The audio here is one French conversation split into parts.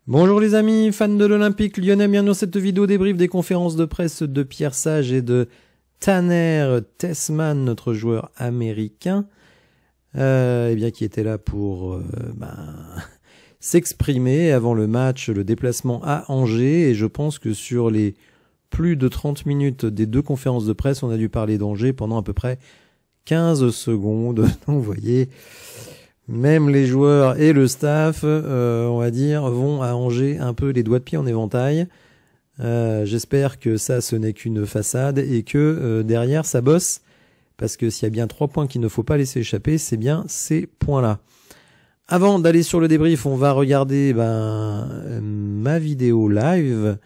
Bonjour les amis, fans de l'Olympique Lyonnais, bienvenue dans cette vidéo débrief des conférences de presse de Pierre Sage et de Tanner Tessmann, notre joueur américain, qui était là pour s'exprimer avant le match, le déplacement à Angers, et je pense que sur les plus de 30 minutes des deux conférences de presse, on a dû parler d'Angers pendant à peu près 15 secondes, donc vous voyez... Même les joueurs et le staff, on va dire, vont à Angers un peu les doigts de pied en éventail. J'espère que ça, ce n'est qu'une façade et que derrière, ça bosse. Parce que s'il y a bien 3 points qu'il ne faut pas laisser échapper, c'est bien ces points-là. Avant d'aller sur le débrief, on va regarder ma vidéo live.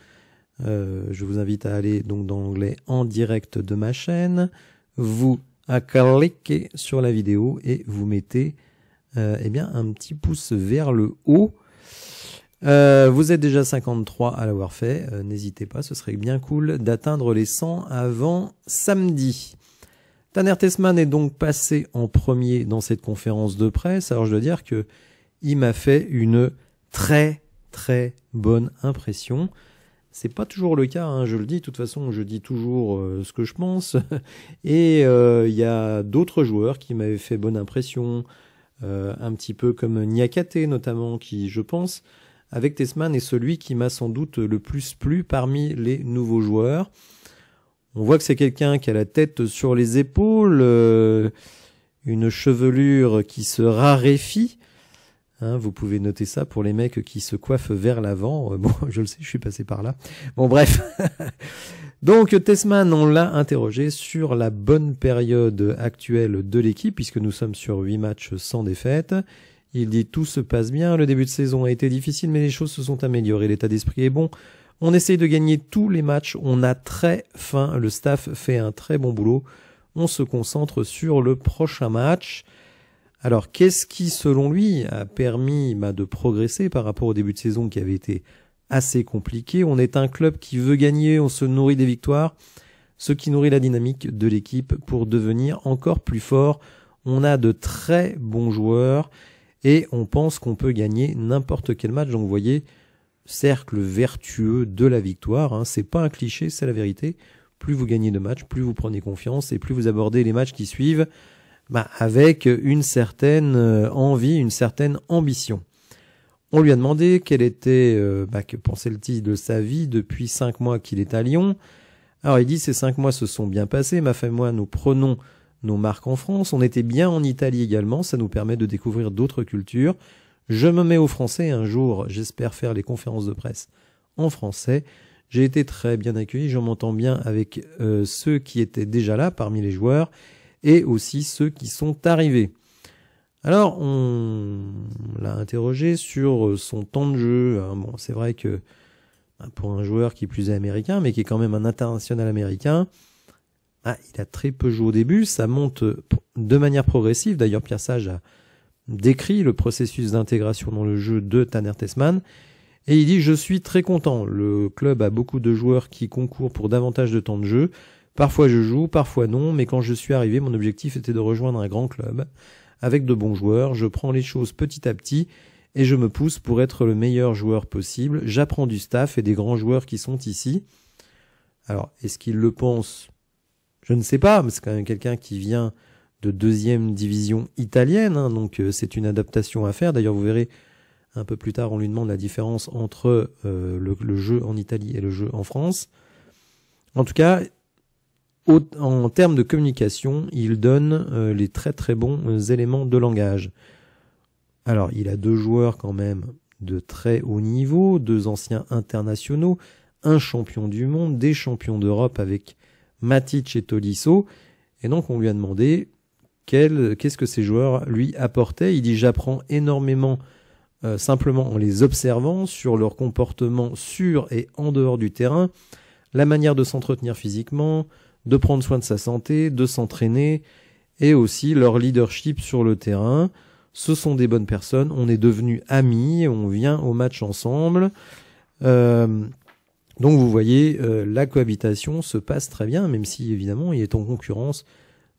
Je vous invite à aller donc dans l'onglet en direct de ma chaîne. Vous cliquez sur la vidéo et vous mettez... un petit pouce vers le haut. Vous êtes déjà 53 à l'avoir fait. N'hésitez pas, ce serait bien cool d'atteindre les 100 avant samedi. Tanner Tessmann est donc passé en premier dans cette conférence de presse. Alors je dois dire que il m'a fait une très très bonne impression. C'est pas toujours le cas, hein, je le dis. De toute façon, je dis toujours ce que je pense. Et il y a d'autres joueurs qui m'avaient fait bonne impression. Un petit peu comme Niakate notamment, qui, je pense, avec Tessmann est celui qui m'a sans doute le plus plu parmi les nouveaux joueurs. On voit que c'est quelqu'un qui a la tête sur les épaules, une chevelure qui se raréfie. Hein, vous pouvez noter ça pour les mecs qui se coiffent vers l'avant. Bon, je le sais, je suis passé par là. Bon, bref. Donc Tessmann, on l'a interrogé sur la bonne période actuelle de l'équipe, puisque nous sommes sur 8 matchs sans défaite. Il dit tout se passe bien, le début de saison a été difficile, mais les choses se sont améliorées, l'état d'esprit est bon. On essaye de gagner tous les matchs, on a très faim, le staff fait un très bon boulot. On se concentre sur le prochain match. Alors qu'est-ce qui, selon lui, a permis de progresser par rapport au début de saison qui avait été assez compliqué? On est un club qui veut gagner, on se nourrit des victoires, ce qui nourrit la dynamique de l'équipe pour devenir encore plus fort. On a de très bons joueurs et on pense qu'on peut gagner n'importe quel match. Donc vous voyez, cercle vertueux de la victoire, hein. C'est pas un cliché, c'est la vérité. Plus vous gagnez de matchs, plus vous prenez confiance et plus vous abordez les matchs qui suivent avec une certaine envie, une certaine ambition. On lui a demandé quel était, que pensait-il de sa vie depuis 5 mois qu'il est à Lyon. Alors il dit, ces 5 mois se sont bien passés, ma femme et moi nous prenons nos marques en France, on était bien en Italie également, ça nous permet de découvrir d'autres cultures. Je me mets au français, un jour j'espère faire les conférences de presse en français. J'ai été très bien accueilli, je m'entends bien avec ceux qui étaient déjà là parmi les joueurs et aussi ceux qui sont arrivés. Alors, on l'a interrogé sur son temps de jeu. Bon, c'est vrai que pour un joueur qui plus est américain, mais qui est quand même un international américain, il a très peu joué au début. Ça monte de manière progressive. D'ailleurs, Pierre Sage a décrit le processus d'intégration dans le jeu de Tanner Tessmann. Et il dit, je suis très content. Le club a beaucoup de joueurs qui concourent pour davantage de temps de jeu. Parfois je joue, parfois non, mais quand je suis arrivé, mon objectif était de rejoindre un grand club. Avec de bons joueurs, je prends les choses petit à petit et je me pousse pour être le meilleur joueur possible. J'apprends du staff et des grands joueurs qui sont ici. Alors, est-ce qu'il le pense? Je ne sais pas, mais c'est quand même quelqu'un qui vient de 2e division italienne, hein, donc c'est une adaptation à faire. D'ailleurs, vous verrez un peu plus tard, on lui demande la différence entre le jeu en Italie et le jeu en France. En tout cas, en termes de communication, il donne les très très bons éléments de langage. Alors, il a 2 joueurs quand même de très haut niveau, 2 anciens internationaux, un champion du monde, des champions d'Europe avec Matic et Tolisso. Et donc, on lui a demandé qu'est-ce que ces joueurs lui apportaient. Il dit, j'apprends énormément simplement en les observant sur leur comportement sur et en dehors du terrain, la manière de s'entretenir physiquement, de prendre soin de sa santé, de s'entraîner, et aussi leur leadership sur le terrain. Ce sont des bonnes personnes, on est devenus amis, on vient au match ensemble. Donc vous voyez, la cohabitation se passe très bien, même si évidemment il est en concurrence,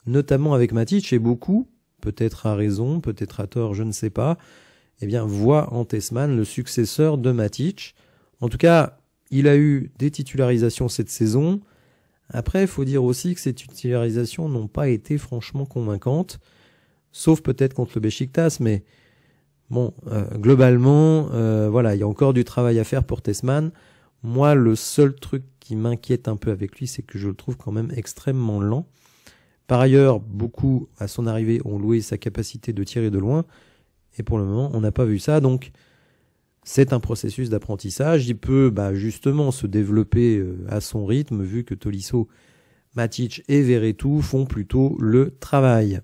notamment avec Matic, et beaucoup, peut-être à raison, peut-être à tort, je ne sais pas, eh bien, voit en Tessmann le successeur de Matic. En tout cas, il a eu des titularisations cette saison. Après, il faut dire aussi que ces titularisations n'ont pas été franchement convaincantes, sauf peut-être contre le Beşiktaş, mais bon, globalement, voilà, il y a encore du travail à faire pour Tessmann. Moi, le seul truc qui m'inquiète un peu avec lui, c'est que je le trouve quand même extrêmement lent. Par ailleurs, beaucoup, à son arrivée, ont loué sa capacité de tirer de loin, et pour le moment, on n'a pas vu ça, donc c'est un processus d'apprentissage. Il peut justement se développer à son rythme, vu que Tolisso, Matic et Veretout font plutôt le travail.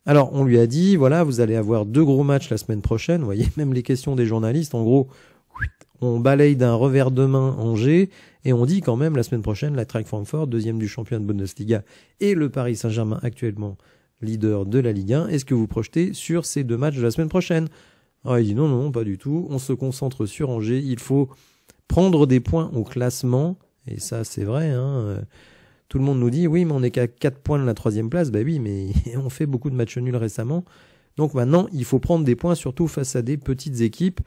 Alors, on lui a dit, voilà, vous allez avoir 2 gros matchs la semaine prochaine. Vous voyez, même les questions des journalistes, en gros, on balaye d'un revers de main Angers, et on dit quand même la semaine prochaine, l'Eintracht Francfort, 2e du championnat de Bundesliga, et le Paris Saint-Germain, actuellement leader de la Ligue 1. Est-ce que vous projetez sur ces 2 matchs de la semaine prochaine? Alors, il dit non, pas du tout. On se concentre sur Angers. Il faut prendre des points au classement. Et ça, c'est vrai. Tout le monde nous dit, oui, mais on n'est qu'à 4 points de la 3e place. Bah oui, mais on fait beaucoup de matchs nuls récemment. Donc maintenant, il faut prendre des points, surtout face à des petites équipes.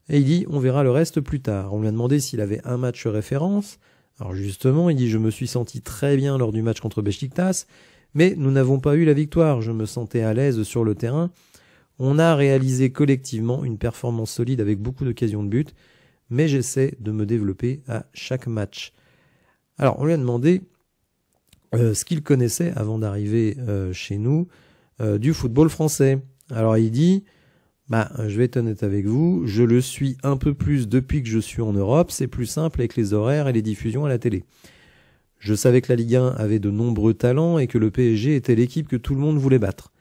Et il dit, on verra le reste plus tard. On lui a demandé s'il avait un match référence. Alors justement, il dit, je me suis senti très bien lors du match contre Beşiktaş, mais nous n'avons pas eu la victoire. Je me sentais à l'aise sur le terrain. On a réalisé collectivement une performance solide avec beaucoup d'occasions de but, mais j'essaie de me développer à chaque match. Alors, on lui a demandé ce qu'il connaissait avant d'arriver chez nous du football français. Alors, il dit, je vais être honnête avec vous, je le suis un peu plus depuis que je suis en Europe, c'est plus simple avec les horaires et les diffusions à la télé. Je savais que la Ligue 1 avait de nombreux talents et que le PSG était l'équipe que tout le monde voulait battre.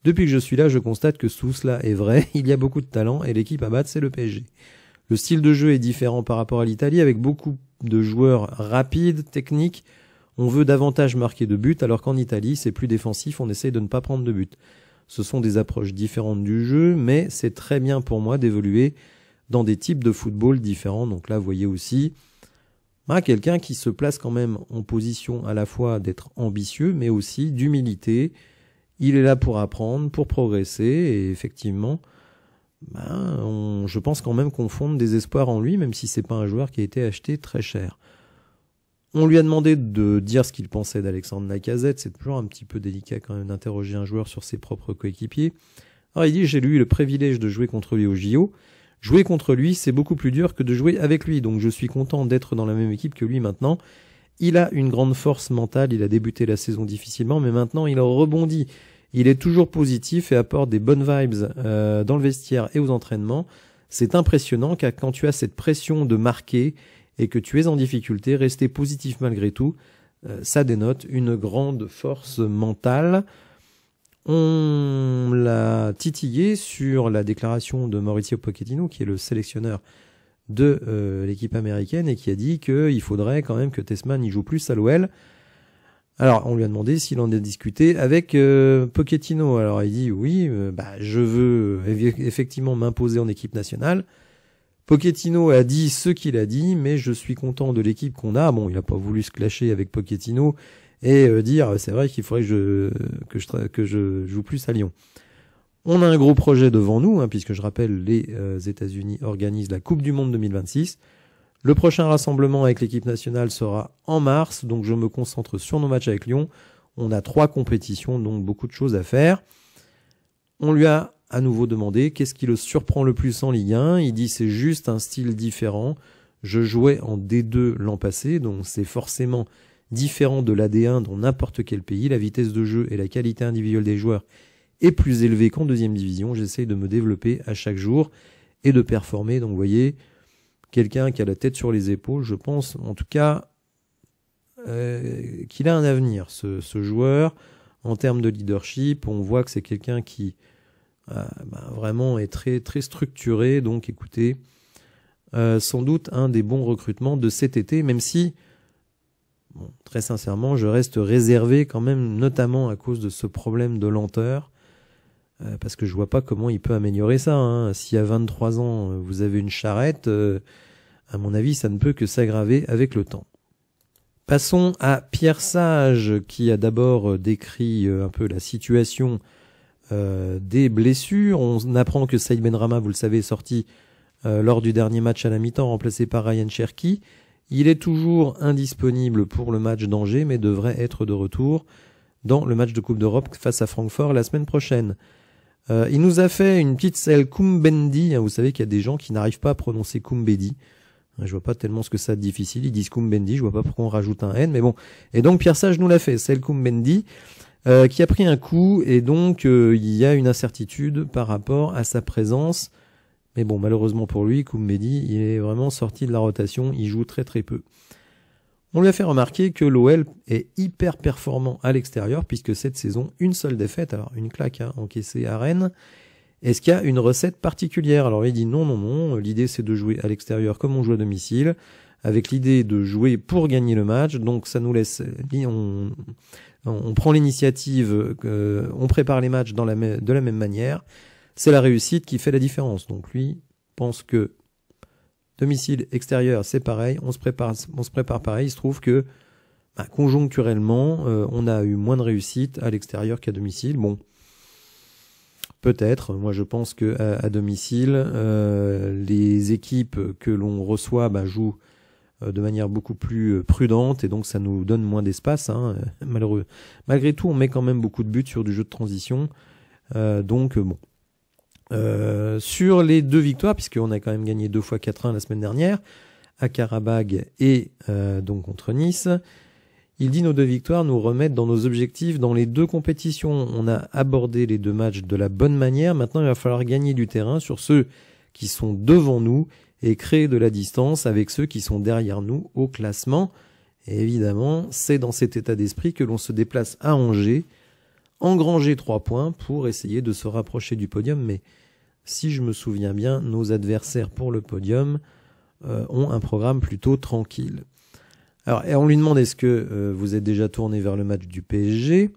Depuis que je suis là, je constate que tout cela est vrai, il y a beaucoup de talent et l'équipe à battre, c'est le PSG. Le style de jeu est différent par rapport à l'Italie, avec beaucoup de joueurs rapides, techniques. On veut davantage marquer de buts, alors qu'en Italie, c'est plus défensif, on essaye de ne pas prendre de buts. Ce sont des approches différentes du jeu, mais c'est très bien pour moi d'évoluer dans des types de football différents. Donc là, vous voyez aussi quelqu'un qui se place quand même en position à la fois d'être ambitieux, mais aussi d'humilité. Il est là pour apprendre, pour progresser, et effectivement, je pense quand même qu'on fonde des espoirs en lui, même si c'est pas un joueur qui a été acheté très cher. On lui a demandé de dire ce qu'il pensait d'Alexandre Lacazette. C'est toujours un petit peu délicat quand même d'interroger un joueur sur ses propres coéquipiers. Alors il dit, j'ai eu le privilège de jouer contre lui au JO. Jouer contre lui, c'est beaucoup plus dur que de jouer avec lui, donc je suis content d'être dans la même équipe que lui maintenant. Il a une grande force mentale, il a débuté la saison difficilement, mais maintenant il rebondit. Il est toujours positif et apporte des bonnes vibes dans le vestiaire et aux entraînements. C'est impressionnant car quand tu as cette pression de marquer et que tu es en difficulté, rester positif malgré tout, ça dénote une grande force mentale. On l'a titillé sur la déclaration de Mauricio Pochettino, qui est le sélectionneur de l'équipe américaine, et qui a dit qu'il faudrait quand même que Tessmann y joue plus à l'OL. Alors, on lui a demandé s'il en a discuté avec Pochettino. Alors, il dit oui, je veux effectivement m'imposer en équipe nationale. Pochettino a dit ce qu'il a dit, mais je suis content de l'équipe qu'on a. Bon, il n'a pas voulu se clasher avec Pochettino et dire c'est vrai qu'il faudrait que je joue plus à Lyon. On a un gros projet devant nous, puisque je rappelle, les États-Unis organisent la Coupe du Monde 2026. Le prochain rassemblement avec l'équipe nationale sera en mars, donc je me concentre sur nos matchs avec Lyon. On a 3 compétitions, donc beaucoup de choses à faire. On lui a à nouveau demandé qu'est-ce qui le surprend le plus en Ligue 1. Il dit c'est juste un style différent. Je jouais en D2 l'an passé, donc c'est forcément différent de la D1 dans n'importe quel pays. La vitesse de jeu et la qualité individuelle des joueurs est plus élevée qu'en 2e division. J'essaye de me développer à chaque jour et de performer. Donc vous voyez, quelqu'un qui a la tête sur les épaules, je pense en tout cas qu'il a un avenir, ce joueur. En termes de leadership, on voit que c'est quelqu'un qui vraiment est très, très structuré. Donc écoutez, sans doute un des bons recrutements de cet été, même si, très sincèrement, je reste réservé quand même, notamment à cause de ce problème de lenteur, parce que je vois pas comment il peut améliorer ça. Si à 23 ans, vous avez une charrette, à mon avis, ça ne peut que s'aggraver avec le temps. Passons à Pierre Sage, qui a d'abord décrit un peu la situation des blessures. On apprend que Saïd Benrahma, vous le savez, est sorti lors du dernier match à la mi-temps, remplacé par Ryan Cherki. Il est toujours indisponible pour le match d'Angers, mais devrait être de retour dans le match de Coupe d'Europe face à Francfort la semaine prochaine. Il nous a fait une petite selle Koumbendi. Vous savez qu'il y a des gens qui n'arrivent pas à prononcer Koumbedi. Je vois pas tellement ce que ça de difficile. Ils disent Koumbendi. Je vois pas pourquoi on rajoute un N, mais bon. Et donc Pierre Sage nous l'a fait, selle Koumbendi, qui a pris un coup, et donc il y a une incertitude par rapport à sa présence. Mais bon, malheureusement pour lui, Koumbedi, il est vraiment sorti de la rotation. Il joue très très peu. On lui a fait remarquer que l'OL est hyper performant à l'extérieur, puisque cette saison, une seule défaite, alors une claque encaissée à Rennes. Est-ce qu'il y a une recette particulière? Alors il dit non, l'idée c'est de jouer à l'extérieur comme on joue à domicile, avec l'idée de jouer pour gagner le match, donc ça nous laisse, on prend l'initiative, on prépare les matchs de la même manière, c'est la réussite qui fait la différence. Donc lui pense que domicile, extérieur, c'est pareil, on se prépare pareil. Il se trouve que conjoncturellement, on a eu moins de réussite à l'extérieur qu'à domicile. Bon, peut-être. Moi, je pense que à domicile, les équipes que l'on reçoit jouent de manière beaucoup plus prudente, et donc ça nous donne moins d'espace. Malheureux. Malgré tout, on met quand même beaucoup de buts sur du jeu de transition. Donc bon. Sur les 2 victoires, puisqu'on a quand même gagné 2 fois 4-1 la semaine dernière, à Karabag et donc contre Nice, il dit nos 2 victoires nous remettent dans nos objectifs dans les 2 compétitions. On a abordé les 2 matchs de la bonne manière. Maintenant, il va falloir gagner du terrain sur ceux qui sont devant nous et créer de la distance avec ceux qui sont derrière nous au classement. Et évidemment, c'est dans cet état d'esprit que l'on se déplace à Angers, engranger 3 points pour essayer de se rapprocher du podium. Mais si je me souviens bien, nos adversaires pour le podium ont un programme plutôt tranquille. Alors, et on lui demande est-ce que vous êtes déjà tourné vers le match du PSG?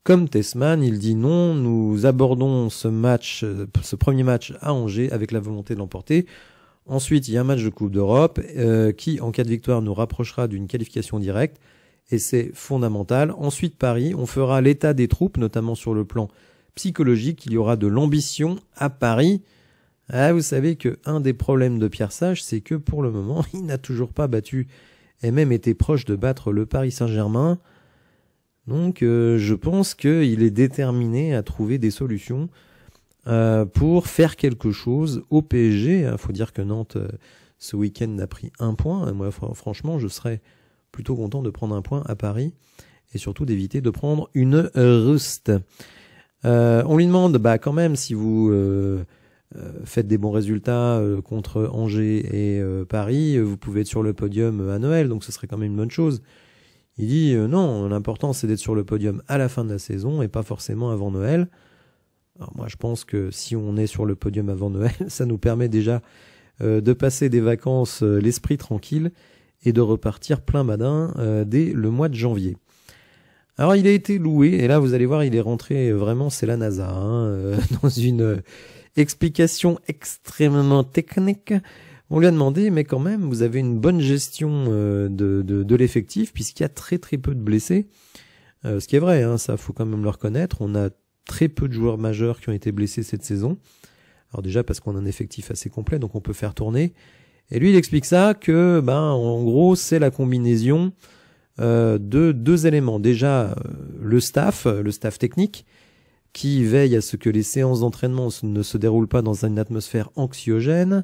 Comme Tessman, il dit non, nous abordons ce premier match à Angers avec la volonté de l'emporter. Ensuite, il y a un match de Coupe d'Europe qui, en cas de victoire, nous rapprochera d'une qualification directe. Et c'est fondamental. Ensuite, Paris, on fera l'état des troupes, notamment sur le plan psychologique. Il y aura de l'ambition à Paris. Vous savez qu'un des problèmes de Pierre Sage, c'est que pour le moment, il n'a toujours pas battu et même été proche de battre le Paris Saint-Germain. Donc, je pense qu'il est déterminé à trouver des solutions pour faire quelque chose au PSG. Il faut dire que Nantes, ce week-end, n'a pris 1 point. Moi, franchement, je serais plutôt content de prendre 1 point à Paris et surtout d'éviter de prendre une rust. On lui demande quand même si vous faites des bons résultats contre Angers et Paris, vous pouvez être sur le podium à Noël, donc ce serait quand même une bonne chose. Il dit non, l'important c'est d'être sur le podium à la fin de la saison et pas forcément avant Noël. Alors moi je pense que si on est sur le podium avant Noël, ça nous permet déjà de passer des vacances l'esprit tranquille et de repartir plein badin dès le mois de janvier. Alors il a été loué, et là vous allez voir, il est rentré vraiment, c'est la NASA, dans une explication extrêmement technique. On lui a demandé, mais quand même, vous avez une bonne gestion de l'effectif, puisqu'il y a très très peu de blessés. Ce qui est vrai, ça faut quand même le reconnaître. On a très peu de joueurs majeurs qui ont été blessés cette saison. Alors déjà parce qu'on a un effectif assez complet, donc on peut faire tourner. Et lui, il explique ça que, en gros, c'est la combinaison de 2 éléments. Déjà, le staff technique, qui veille à ce que les séances d'entraînement ne se déroulent pas dans une atmosphère anxiogène,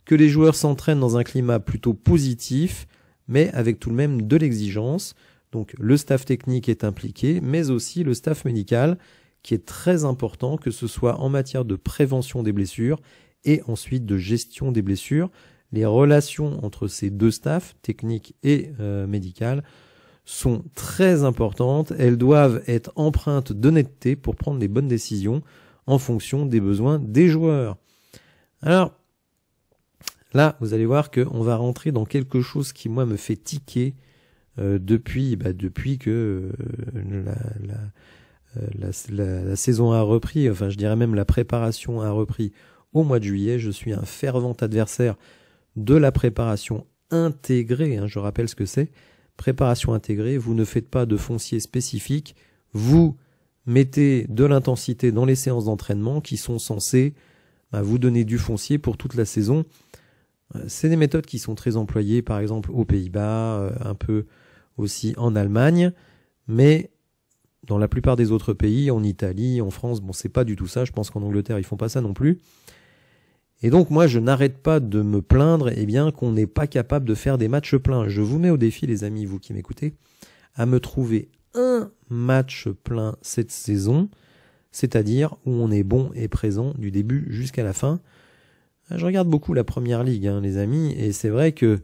que les joueurs s'entraînent dans un climat plutôt positif, mais avec tout de même de l'exigence. Donc le staff technique est impliqué, mais aussi le staff médical, qui est très important, que ce soit en matière de prévention des blessures et ensuite de gestion des blessures. Les relations entre ces 2 staffs, techniques et médicales, sont très importantes. Elles doivent être empreintes d'honnêteté pour prendre les bonnes décisions en fonction des besoins des joueurs. Alors, là, vous allez voir qu'on va rentrer dans quelque chose qui, moi, me fait tiquer depuis que la saison a repris, enfin je dirais même la préparation a repris au mois de juillet. Je suis un fervent adversaire de la préparation intégrée, je rappelle ce que c'est. Préparation intégrée, vous ne faites pas de foncier spécifique, vous mettez de l'intensité dans les séances d'entraînement qui sont censées vous donner du foncier pour toute la saison. C'est des méthodes qui sont très employées, par exemple aux Pays-Bas, un peu aussi en Allemagne, mais dans la plupart des autres pays, en Italie, en France, bon, c'est pas du tout ça. Je pense qu'en Angleterre, ils font pas ça non plus. Et donc, moi, je n'arrête pas de me plaindre, qu'on n'est pas capable de faire des matchs pleins. Je vous mets au défi, les amis, vous qui m'écoutez, à me trouver un match plein cette saison, c'est-à-dire où on est bon et présent du début jusqu'à la fin. Je regarde beaucoup la Première Ligue, les amis, et c'est vrai que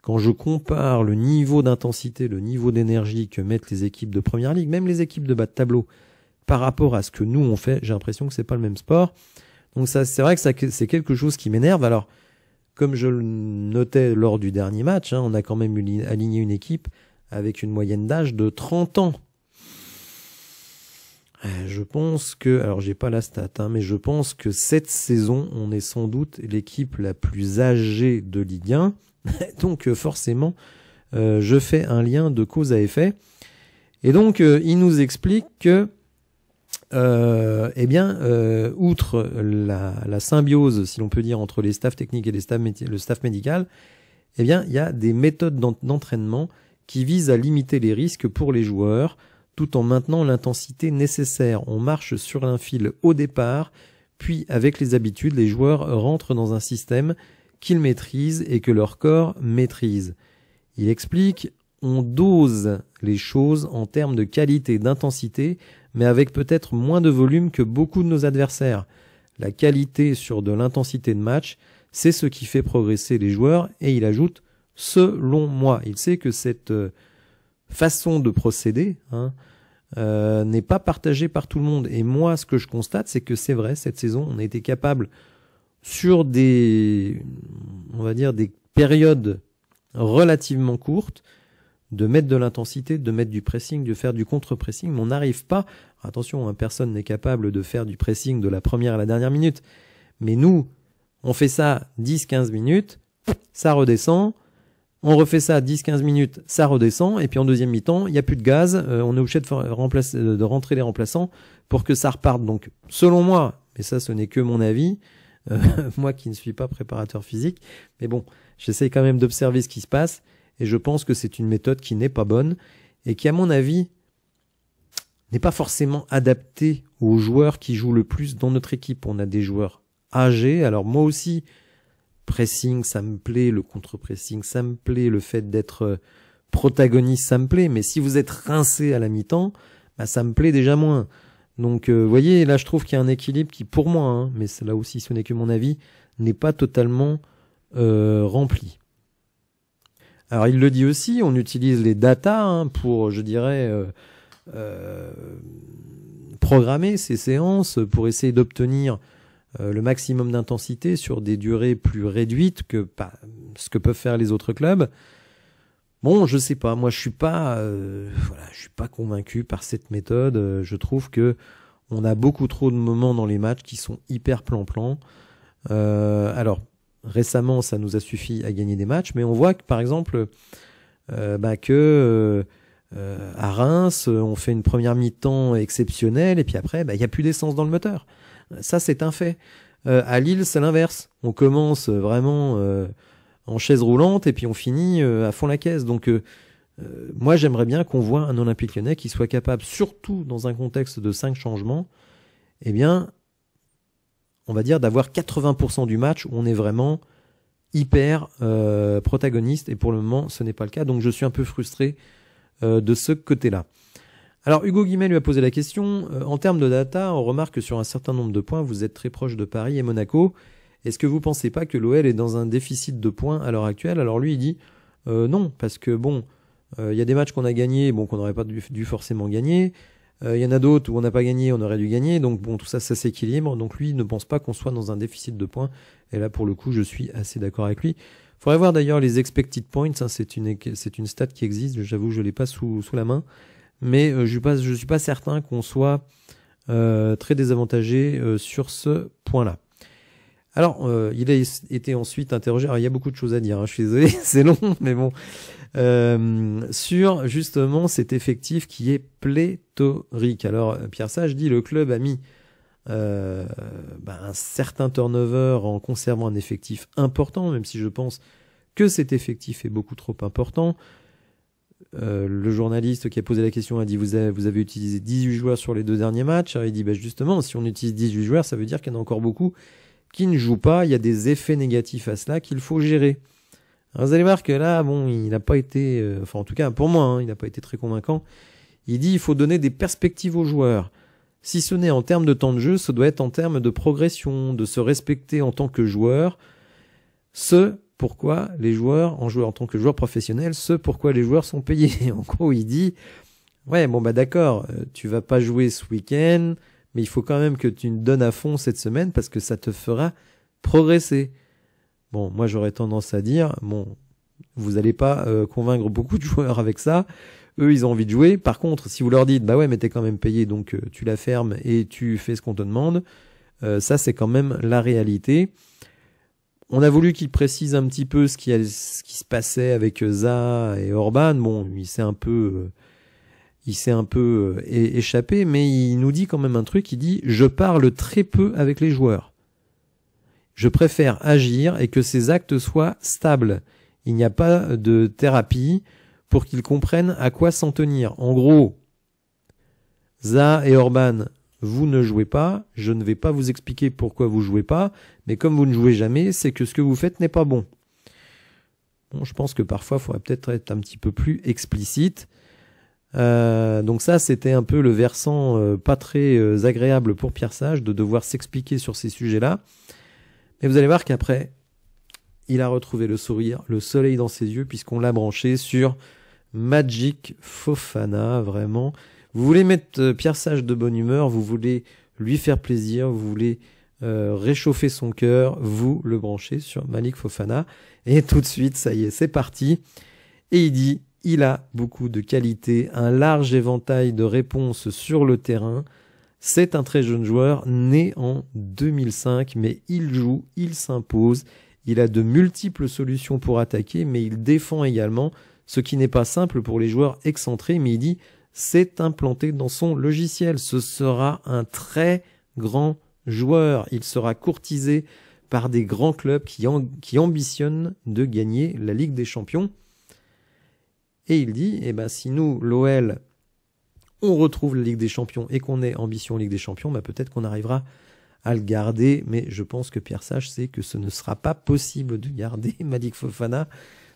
quand je compare le niveau d'intensité, le niveau d'énergie que mettent les équipes de Première Ligue, même les équipes de bas de tableau, par rapport à ce que nous on fait, j'ai l'impression que c'est pas le même sport. Donc ça, c'est vrai que c'est quelque chose qui m'énerve. Alors, comme je le notais lors du dernier match, on a quand même aligné une équipe avec une moyenne d'âge de 30 ans. Je pense que, alors j'ai pas la stat, mais je pense que cette saison, on est sans doute l'équipe la plus âgée de Ligue 1. Donc forcément, je fais un lien de cause à effet. Et donc, il nous explique que, outre la symbiose, si l'on peut dire, entre les staffs techniques et le staff médical, il y a des méthodes d'entraînement qui visent à limiter les risques pour les joueurs, tout en maintenant l'intensité nécessaire. On marche sur un fil au départ, puis avec les habitudes, les joueurs rentrent dans un système qu'ils maîtrisent et que leur corps maîtrise. Il explique, on dose les choses en termes de qualité, d'intensité, mais avec peut-être moins de volume que beaucoup de nos adversaires. La qualité sur de l'intensité de match, c'est ce qui fait progresser les joueurs, et il ajoute, selon moi. Il sait que cette façon de procéder n'est pas partagée par tout le monde. Et moi, ce que je constate, c'est que c'est vrai, cette saison, on a été capable, sur des périodes relativement courtes, de mettre de l'intensité, de mettre du pressing, de faire du contre-pressing, mais on n'arrive pas, attention, personne n'est capable de faire du pressing de la première à la dernière minute, mais nous, on fait ça 10-15 minutes, ça redescend, on refait ça 10-15 minutes, ça redescend, et puis en deuxième mi-temps, il n'y a plus de gaz, on est obligé de rentrer les remplaçants pour que ça reparte. Donc, selon moi, mais ça ce n'est que mon avis, moi qui ne suis pas préparateur physique, mais bon, j'essaie quand même d'observer ce qui se passe, et je pense que c'est une méthode qui n'est pas bonne, et qui à mon avis n'est pas forcément adaptée aux joueurs qui jouent le plus dans notre équipe. On a des joueurs âgés, alors moi aussi, pressing, ça me plaît, le contre-pressing, ça me plaît, le fait d'être protagoniste, ça me plaît, mais si vous êtes rincé à la mi-temps, ça me plaît déjà moins. Donc, vous voyez, là, je trouve qu'il y a un équilibre qui, pour moi, mais là aussi, ce n'est que mon avis, n'est pas totalement rempli. Alors, il le dit aussi, on utilise les data pour, je dirais, programmer ces séances, pour essayer d'obtenir le maximum d'intensité sur des durées plus réduites que ce que peuvent faire les autres clubs. Bon, je sais pas, moi je suis pas convaincu par cette méthode. Je trouve que on a beaucoup trop de moments dans les matchs qui sont hyper plan-plan. Alors récemment, ça nous a suffi à gagner des matchs, mais on voit que par exemple à Reims, on fait une première mi-temps exceptionnelle et puis après, il y a plus d'essence dans le moteur. Ça, c'est un fait. À Lille, c'est l'inverse. On commence vraiment en chaise roulante et puis on finit à fond la caisse. Donc, moi, j'aimerais bien qu'on voit un Olympique Lyonnais qui soit capable, surtout dans un contexte de 5 changements, on va dire d'avoir 80% du match où on est vraiment hyper protagoniste. Et pour le moment, ce n'est pas le cas. Donc, je suis un peu frustré de ce côté-là. Alors, Hugo Guimet lui a posé la question. En termes de data, on remarque que sur un certain nombre de points, vous êtes très proche de Paris et Monaco. Est-ce que vous pensez pas que l'OL est dans un déficit de points à l'heure actuelle? Alors lui, il dit non, parce que bon, il y a des matchs qu'on a gagnés, qu'on n'aurait pas dû forcément gagner. Il y en a d'autres où on n'a pas gagné, on aurait dû gagner. Donc bon, tout ça, ça s'équilibre. Donc lui, il ne pense pas qu'on soit dans un déficit de points. Et là, pour le coup, je suis assez d'accord avec lui. Il faudrait voir d'ailleurs les expected points. C'est une stat qui existe. J'avoue, je l'ai pas sous la main. Mais je suis pas certain qu'on soit très désavantagé sur ce point-là. Alors, il a été ensuite interrogé. Alors, il y a beaucoup de choses à dire, hein, je suis désolé, c'est long, mais bon. Sur justement cet effectif qui est pléthorique. Alors, Pierre Sage dit le club a mis un certain turnover en conservant un effectif important, même si je pense que cet effectif est beaucoup trop important. Le journaliste qui a posé la question a dit vous avez utilisé 18 joueurs sur les 2 derniers matchs. Alors, il dit justement, si on utilise 18 joueurs, ça veut dire qu'il y en a encore beaucoup qui ne jouent pas. Il y a des effets négatifs à cela qu'il faut gérer. Alors, vous allez voir que là, bon, il n'a pas été, enfin en tout cas pour moi, il n'a pas été très convaincant. Il dit il faut donner des perspectives aux joueurs. Si ce n'est en termes de temps de jeu, ce doit être en termes de progression, de se respecter en tant que joueur. Ce pourquoi les joueurs, en tant que joueurs professionnels, ce pourquoi les joueurs sont payés. En gros, il dit, ouais, bon d'accord, tu vas pas jouer ce week-end, mais il faut quand même que tu te donnes à fond cette semaine parce que ça te fera progresser. Bon, moi j'aurais tendance à dire, bon, vous allez pas convaincre beaucoup de joueurs avec ça. Eux, ils ont envie de jouer. Par contre, si vous leur dites, bah ouais, mais t'es quand même payé, donc tu la fermes et tu fais ce qu'on te demande, ça c'est quand même la réalité. On a voulu qu'il précise un petit peu ce qui se passait avec Zaha et Orban. Bon, il s'est un peu échappé, mais il nous dit quand même un truc. Il dit, je parle très peu avec les joueurs. Je préfère agir et que ces actes soient stables. Il n'y a pas de thérapie pour qu'ils comprennent à quoi s'en tenir. En gros, Zaha et Orban, vous ne jouez pas, je ne vais pas vous expliquer pourquoi vous jouez pas, mais comme vous ne jouez jamais, c'est que ce que vous faites n'est pas bon. Bon, je pense que parfois, il faudrait peut-être être un petit peu plus explicite. Donc ça, c'était un peu le versant pas très agréable pour Pierre Sage de devoir s'expliquer sur ces sujets-là. Mais vous allez voir qu'après, il a retrouvé le sourire, le soleil dans ses yeux, puisqu'on l'a branché sur Magic Fofana, vraiment. Vous voulez mettre Pierre Sage de bonne humeur, vous voulez lui faire plaisir, vous voulez réchauffer son cœur, vous le branchez sur Malik Fofana. Et tout de suite, ça y est, c'est parti. Et il dit, il a beaucoup de qualités, un large éventail de réponses sur le terrain. C'est un très jeune joueur, né en 2005, mais il joue, il s'impose. Il a de multiples solutions pour attaquer, mais il défend également, ce qui n'est pas simple pour les joueurs excentrés, mais il dit c'est implanté dans son logiciel. Ce sera un très grand joueur. Il sera courtisé par des grands clubs qui ambitionnent de gagner la Ligue des Champions. Et il dit, si nous, l'OL, on retrouve la Ligue des Champions et qu'on ait ambition Ligue des Champions, peut-être qu'on arrivera à le garder, mais je pense que Pierre Sage sait que ce ne sera pas possible de garder Malik Fofana,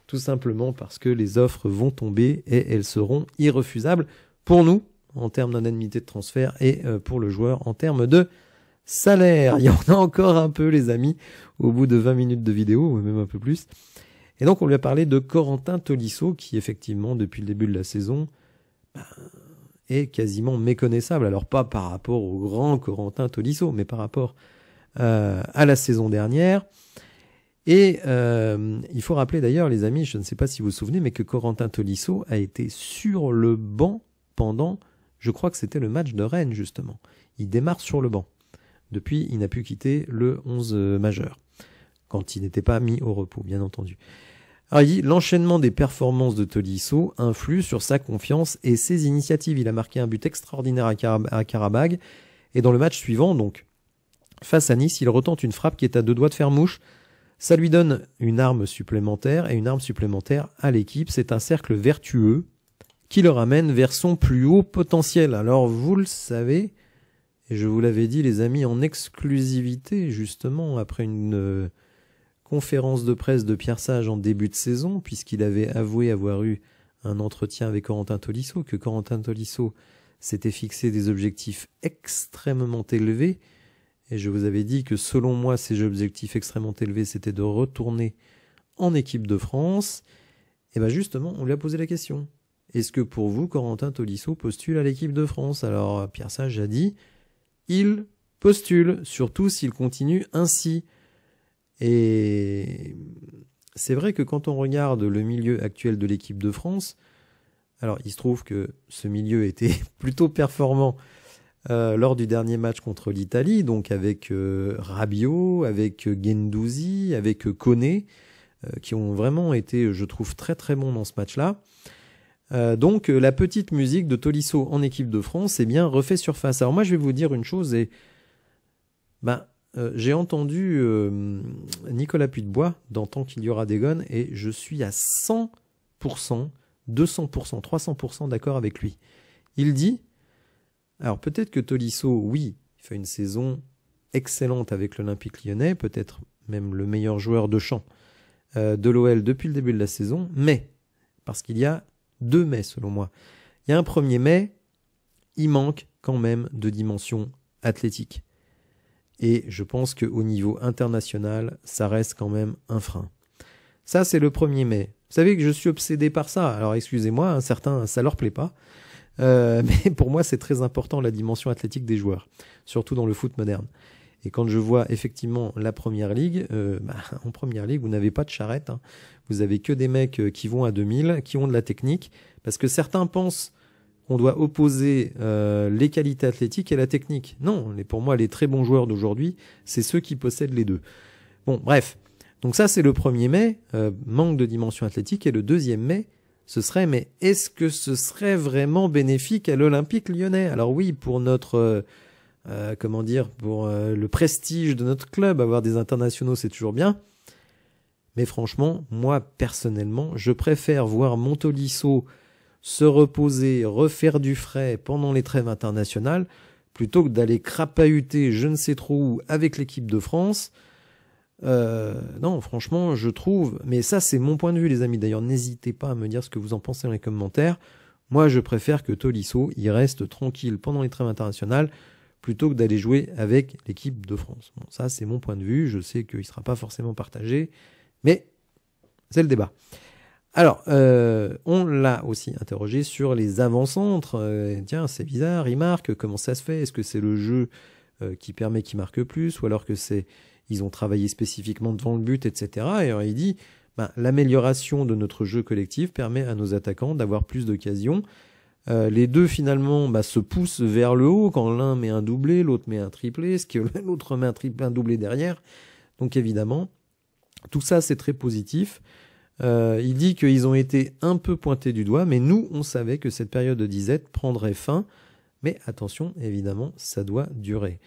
tout simplement parce que les offres vont tomber et elles seront irrefusables pour nous, en termes d'indemnité de transfert, et pour le joueur en termes de salaire. Il y en a encore un peu, les amis, au bout de 20 minutes de vidéo, ou même un peu plus. Et donc, on lui a parlé de Corentin Tolisso, qui, effectivement, depuis le début de la saison, est quasiment méconnaissable. Alors, pas par rapport au grand Corentin Tolisso, mais par rapport à la saison dernière. Et il faut rappeler d'ailleurs, les amis, je ne sais pas si vous vous souvenez, mais que Corentin Tolisso a été sur le banc pendant, je crois que c'était le match de Rennes, justement. Il démarre sur le banc. Depuis, il n'a pu quitter le 11 majeur, quand il n'était pas mis au repos, bien entendu. Alors, il dit, l'enchaînement des performances de Tolisso influe sur sa confiance et ses initiatives. Il a marqué un but extraordinaire à Karabag. Et dans le match suivant, donc, face à Nice, il retente une frappe qui est à 2 doigts de faire mouche. Ça lui donne une arme supplémentaire et une arme supplémentaire à l'équipe. C'est un cercle vertueux qui le ramène vers son plus haut potentiel. Alors, vous le savez, et je vous l'avais dit, les amis, en exclusivité, justement, après une conférence de presse de Pierre Sage en début de saison, puisqu'il avait avoué avoir eu un entretien avec Corentin Tolisso, que Corentin Tolisso s'était fixé des objectifs extrêmement élevés, et je vous avais dit que selon moi, ces objectifs extrêmement élevés, c'était de retourner en équipe de France. Et bien justement, on lui a posé la question. Est-ce que pour vous, Corentin Tolisso postule à l'équipe de France? Alors Pierre Sage a dit, il postule, surtout s'il continue ainsi. Et c'est vrai que quand on regarde le milieu actuel de l'équipe de France, alors il se trouve que ce milieu était plutôt performant lors du dernier match contre l'Italie, donc avec Rabiot, avec Guendouzi, avec Koné, qui ont vraiment été, je trouve, très très bons dans ce match-là. Donc la petite musique de Tolisso en équipe de France, eh bien, refait surface. Alors moi, je vais vous dire une chose, et j'ai entendu Nicolas Puytebois dans Tant qu'il y aura des gones, et je suis à 100%, 200%, 300% d'accord avec lui. Il dit, alors peut-être que Tolisso, oui, il fait une saison excellente avec l'Olympique Lyonnais, peut-être même le meilleur joueur de champ de l'OL depuis le début de la saison, mais, parce qu'il y a 2 mais selon moi, il y a un premier mais, il manque quand même de dimension athlétique. Et je pense qu'au niveau international, ça reste quand même un frein. Ça, c'est le premier mais. Vous savez que je suis obsédé par ça. Alors, excusez-moi, hein, certains, ça leur plaît pas. Mais pour moi, c'est très important, la dimension athlétique des joueurs. Surtout dans le foot moderne. Et quand je vois effectivement la Première Ligue, en Première Ligue, vous n'avez pas de charrette. Hein. Vous avez que des mecs qui vont à 2000, qui ont de la technique. Parce que certains pensent qu'on doit opposer les qualités athlétiques et la technique. Non, pour moi, les très bons joueurs d'aujourd'hui, c'est ceux qui possèdent les deux. Bon, bref. Donc ça, c'est le premier mais, manque de dimension athlétique. Et le deuxième mais, ce serait, mais est-ce que ce serait vraiment bénéfique à l'Olympique Lyonnais? Alors oui, pour notre, pour le prestige de notre club, avoir des internationaux, c'est toujours bien. Mais franchement, moi, personnellement, je préfère voir mon Tolisso se reposer, refaire du frais pendant les trêves internationales, plutôt que d'aller crapahuter je ne sais trop où avec l'équipe de France. Non, franchement, je trouve, mais ça c'est mon point de vue les amis, d'ailleurs n'hésitez pas à me dire ce que vous en pensez dans les commentaires. Moi je préfère que Tolisso il reste tranquille pendant les trêves internationales plutôt que d'aller jouer avec l'équipe de France. Bon, ça c'est mon point de vue, je sais qu'il ne sera pas forcément partagé, mais c'est le débat. Alors, on l'a aussi interrogé sur les avant-centres. Tiens, c'est bizarre, il marque, comment ça se fait? Est-ce que c'est le jeu qui permet qu'il marque plus, ou alors que ils ont travaillé spécifiquement devant le but, etc. Et alors, il dit, l'amélioration de notre jeu collectif permet à nos attaquants d'avoir plus d'occasions. Les deux, finalement, se poussent vers le haut. Quand l'un met un doublé, l'autre met un triplé, ce que l'autre met un doublé derrière. Donc, évidemment, tout ça, c'est très positif. Il dit qu'ils ont été un peu pointés du doigt, mais nous, on savait que cette période de disette prendrait fin. Mais attention, évidemment, ça doit durer.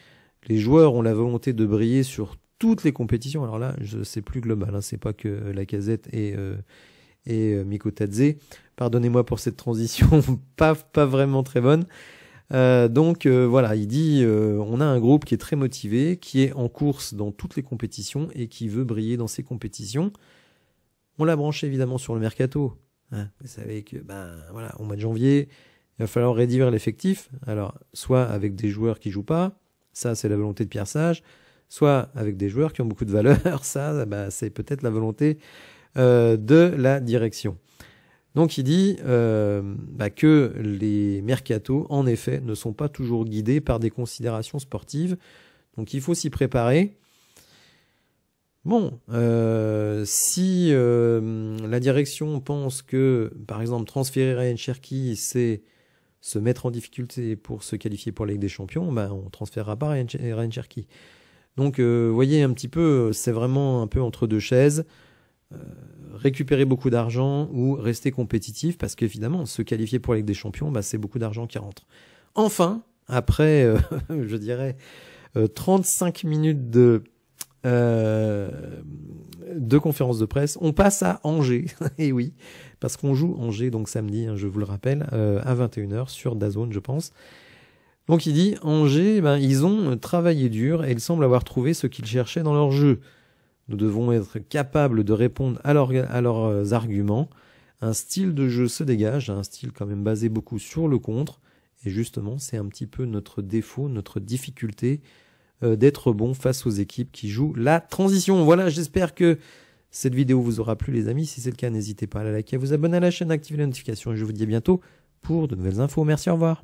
Les joueurs ont la volonté de briller sur toutes les compétitions. Alors là, c'est plus global, hein, c'est pas que Lacazette et Mikotadze. Pardonnez-moi pour cette transition, pas vraiment très bonne. Voilà, il dit on a un groupe qui est très motivé, qui est en course dans toutes les compétitions et qui veut briller dans ces compétitions. On l'a branché évidemment sur le mercato. Hein, vous savez que voilà, au mois de janvier, il va falloir réduire l'effectif. Alors, soit avec des joueurs qui jouent pas, ça c'est la volonté de Pierre Sage, soit avec des joueurs qui ont beaucoup de valeur, ça c'est peut-être la volonté de la direction. Donc il dit que les mercatos, en effet, ne sont pas toujours guidés par des considérations sportives. Donc il faut s'y préparer. Bon, si la direction pense que, par exemple, transférer Ryan Cherki, c'est se mettre en difficulté pour se qualifier pour la Ligue des Champions, on transférera pas Ryan Cherki. Donc, voyez un petit peu, c'est vraiment un peu entre deux chaises. Récupérer beaucoup d'argent ou rester compétitif, parce qu'évidemment, se qualifier pour la Ligue des Champions, c'est beaucoup d'argent qui rentre. Enfin, après, je dirais, 35 minutes de conférence de presse, on passe à Angers. Et oui, parce qu'on joue Angers, donc samedi, je vous le rappelle, à 21h sur DAZN, je pense. Donc il dit, Angers, ils ont travaillé dur et ils semblent avoir trouvé ce qu'ils cherchaient dans leur jeu. Nous devons être capables de répondre à leurs arguments. Un style de jeu se dégage, un style quand même basé beaucoup sur le contre. Et justement, c'est un petit peu notre défaut, notre difficulté d'être bon face aux équipes qui jouent la transition. Voilà, j'espère que cette vidéo vous aura plu les amis. Si c'est le cas, n'hésitez pas à la liker, à vous abonner à la chaîne, à activer les notifications. Et je vous dis à bientôt pour de nouvelles infos. Merci, au revoir.